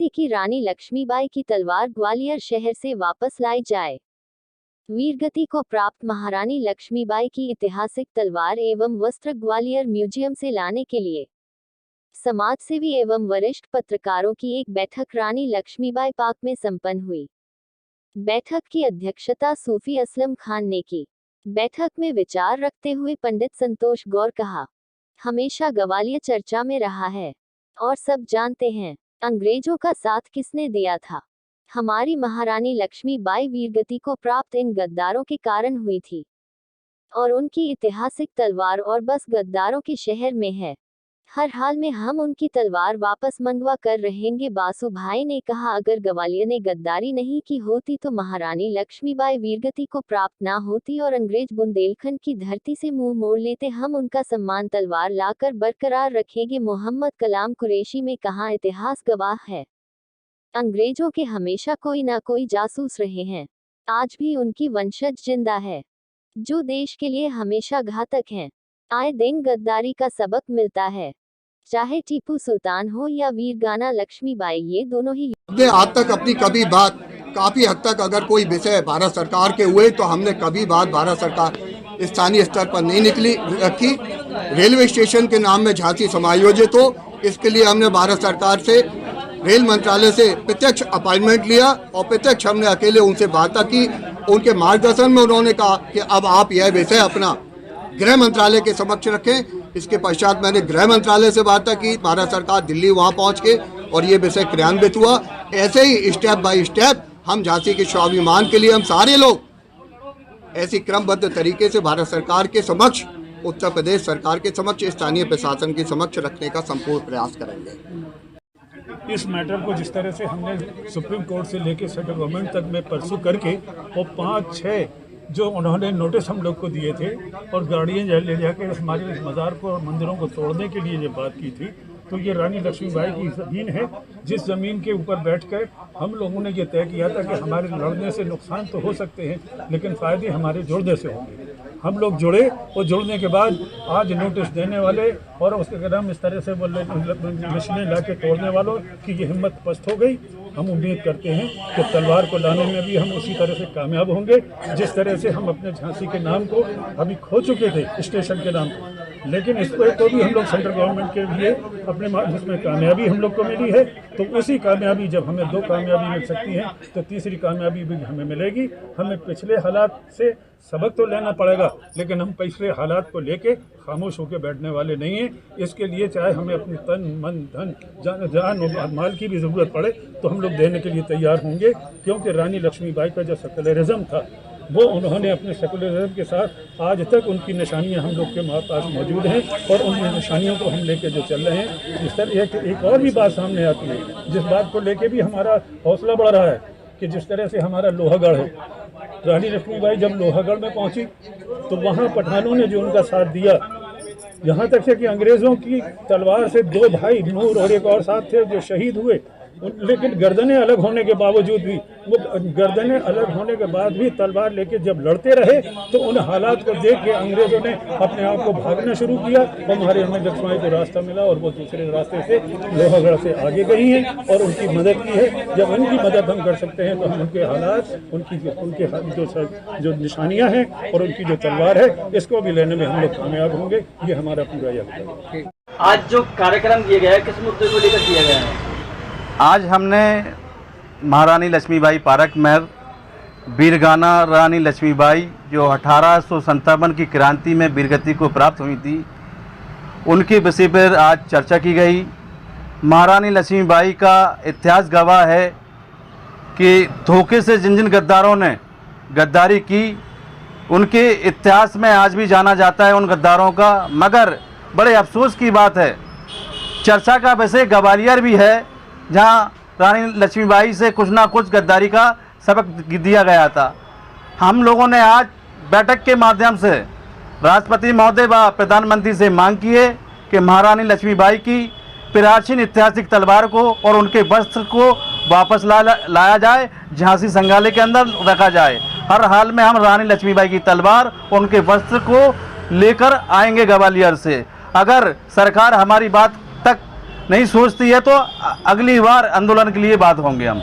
कि रानी लक्ष्मीबाई की तलवार ग्वालियर शहर से वापस लाई जाए। वीरगति को प्राप्त महारानी लक्ष्मीबाई की ऐतिहासिक तलवार एवं वस्त्र ग्वालियर म्यूजियम से लाने के लिए समाजसेवी एवं वरिष्ठ पत्रकारों की एक बैठक रानी लक्ष्मीबाई पार्क में संपन्न हुई। बैठक की अध्यक्षता सूफी असलम खान ने की। बैठक में विचार रखते हुए पंडित संतोष गौर कहा, हमेशा ग्वालियर चर्चा में रहा है और सब जानते हैं अंग्रेजों का साथ किसने दिया था। हमारी महारानी लक्ष्मीबाई वीरगति को प्राप्त इन गद्दारों के कारण हुई थी और उनकी ऐतिहासिक तलवार और बस गद्दारों के शहर में है। हर हाल में हम उनकी तलवार वापस मंगवा कर रहेंगे। बासु भाई ने कहा, अगर ग्वालियर ने गद्दारी नहीं की होती तो महारानी लक्ष्मीबाई वीरगति को प्राप्त ना होती और अंग्रेज बुंदेलखंड की धरती से मुंह मोड़ लेते। हम उनका सम्मान तलवार लाकर बरकरार रखेंगे। मोहम्मद कलाम कुरैशी में कहा, इतिहास गवाह है अंग्रेजों के हमेशा कोई ना कोई जासूस रहे हैं। आज भी उनकी वंशज जिंदा है जो देश के लिए हमेशा घातक हैं। आए दिन गद्दारी का सबक मिलता है, चाहे टीपू सुल्तान हो या वीरगाना लक्ष्मीबाई, ये दोनों ही आज तक अपनी कभी बात काफी हद तक अगर कोई विषय भारत सरकार के हुए तो हमने कभी बात भारत सरकार स्थानीय स्तर पर नहीं रखी। रेलवे स्टेशन के नाम में झांसी समायोजित हो, इसके लिए हमने भारत सरकार से रेल मंत्रालय से प्रत्यक्ष अपॉइंटमेंट लिया और प्रत्यक्ष हमने अकेले उनसे बात की। उनके मार्गदर्शन में उन्होंने कहा कि अब आप यह विषय अपना गृह मंत्रालय के समक्ष रखें। इसके पश्चात मैंने गृह मंत्रालय से बात की, भारत सरकार दिल्ली वहां पहुंच के और ये विषय क्रियान्वित हुआ। ऐसे ही स्टेप बाय स्टेप हम झांसी के स्वाभिमान के लिए हम सारे लोग ऐसी क्रमबद्ध तरीके से भारत सरकार के समक्ष, उत्तर प्रदेश सरकार के समक्ष, स्थानीय प्रशासन के समक्ष रखने का संपूर्ण प्रयास करेंगे। इस मैटर को जिस तरह से हमने सुप्रीम कोर्ट से लेके सेंट्रल गवर्नमेंट तक में परसू करके और 5-6 जो उन्होंने नोटिस हम लोग को दिए थे और गाड़ियाँ ले जाके हमारे इस मज़ार को और मंदिरों को तोड़ने के लिए ये बात की थी, तो ये रानी लक्ष्मीबाई की ज़मीन है जिस ज़मीन के ऊपर बैठकर हम लोगों ने ये तय किया था कि हमारे लड़ने से नुकसान तो हो सकते हैं लेकिन फ़ायदे हमारे जुड़ने से होंगे। हम लोग जुड़े और जुड़ने के बाद आज नोटिस देने वाले और उसके कदम इस तरह से मशीनें ला के तोड़ने वालों की ये हिम्मत पस्त हो गई। हम उम्मीद करते हैं कि तलवार को लाने में भी हम उसी तरह से कामयाब होंगे जिस तरह से हम अपने झांसी के नाम को अभी खो चुके थे, स्टेशन के नाम को, लेकिन इस पर तो भी हम लोग सेंट्रल गवर्नमेंट के लिए अपने जिसमें कामयाबी हम लोग को मिली है, तो उसी कामयाबी, जब हमें 2 कामयाबी मिल सकती हैं तो तीसरी कामयाबी भी हमें मिलेगी। हमें पिछले हालात से सबक तो लेना पड़ेगा लेकिन हम पिछले हालात को लेके खामोश होकर बैठने वाले नहीं हैं। इसके लिए चाहे हमें अपनी तन मन धन जान और माल की भी ज़रूरत पड़े तो हम लोग देने के लिए तैयार होंगे, क्योंकि रानी लक्ष्मीबाई का जो सेकुलरिज्म था वो उन्होंने अपने सेकुलरिज्म के साथ आज तक उनकी निशानियां हम लोग के पास मौजूद हैं और उन निशानियों को हम लेके जो चल रहे हैं। इस तरह एक और भी बात सामने आती है जिस बात को लेके भी हमारा हौसला बढ़ रहा है कि जिस तरह से हमारा लोहागढ़ है, रानी लक्ष्मीबाई जब लोहागढ़ में पहुंची तो वहाँ पठानों ने जो उनका साथ दिया, यहाँ तक से कि अंग्रेज़ों की तलवार से 2 भाई नूर और एक और साथ थे जो शहीद हुए, लेकिन गर्दनें अलग होने के बावजूद भी वो गर्दनें अलग होने के बाद भी तलवार लेके जब लड़ते रहे तो उन हालात को देख के अंग्रेज़ों ने अपने आप को भागना शुरू किया और हमारे हमें लक्ष्मीबाई को रास्ता मिला और वो दूसरे रास्ते से लोहागढ़ से आगे गई हैं और उनकी मदद की है। जब उनकी मदद हम कर सकते हैं तो हम उनके हालात, उनके जो निशानियाँ हैं और उनकी जो तलवार है, इसको भी लेने में हम लोग कामयाब होंगे। ये हमारा पूरा यकीन है। आज जो कार्यक्रम किया गया है किस मुद्दे को लेकर किया गया है? आज हमने महारानी लक्ष्मीबाई पार्क में वीरगाना रानी लक्ष्मीबाई जो 1857 की क्रांति में वीरगति को प्राप्त हुई थी, उनके विषय पर आज चर्चा की गई। महारानी लक्ष्मीबाई का इतिहास गवाह है कि धोखे से जिन जिन गद्दारों ने गद्दारी की, उनके इतिहास में आज भी जाना जाता है उन गद्दारों का। मगर बड़े अफसोस की बात है, चर्चा का विषय ग्वालियर भी है जहाँ रानी लक्ष्मीबाई से कुछ ना कुछ गद्दारी का सबक दिया गया था। हम लोगों ने आज बैठक के माध्यम से राष्ट्रपति महोदय व प्रधानमंत्री से मांग की है कि महारानी लक्ष्मीबाई की प्राचीन ऐतिहासिक तलवार को और उनके वस्त्र को वापस लाया जाए, झांसी संग्रहालय के अंदर रखा जाए। हर हाल में हम रानी लक्ष्मीबाई की तलवार और उनके वस्त्र को लेकर आएंगे ग्वालियर से। अगर सरकार हमारी बात तक नहीं सोचती है तो अगली बार आंदोलन के लिए बात होंगे हम।